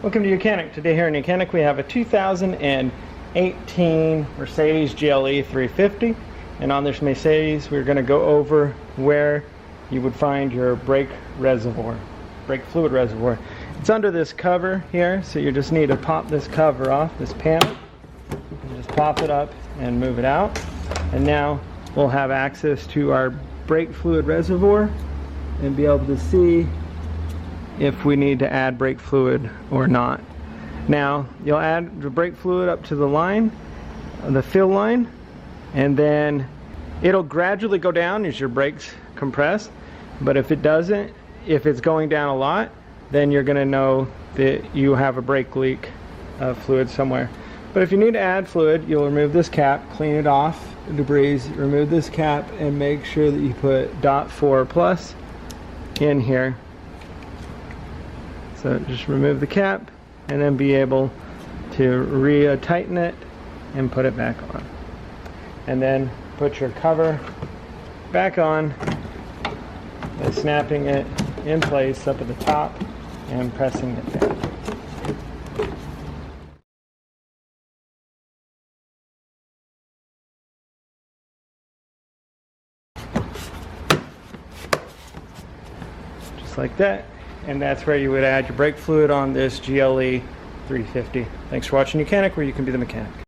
Welcome to YOUCANIC. Today here in YOUCANIC we have a 2018 Mercedes GLE350, and on this Mercedes we're going to go over where you would find your brake reservoir, brake fluid reservoir. It's under this cover here, so you just need to pop this cover off, this panel, and just pop it up and move it out, and now we'll have access to our brake fluid reservoir and be able to see if we need to add brake fluid or not. Now you'll add the brake fluid up to the line, the fill line, and then it'll gradually go down as your brakes compress. But if it doesn't, if it's going down a lot, then you're going to know that you have a brake leak of fluid somewhere. But if you need to add fluid, you'll remove this cap, clean it off, debris, remove this cap, and make sure that you put .4+ in here. So just remove the cap and then be able to re-tighten it and put it back on. And then put your cover back on by snapping it in place up at the top and pressing it down. Just like that. And that's where you would add your brake fluid on this GLE350. Thanks for watching YOUCANIC, where you can be the mechanic.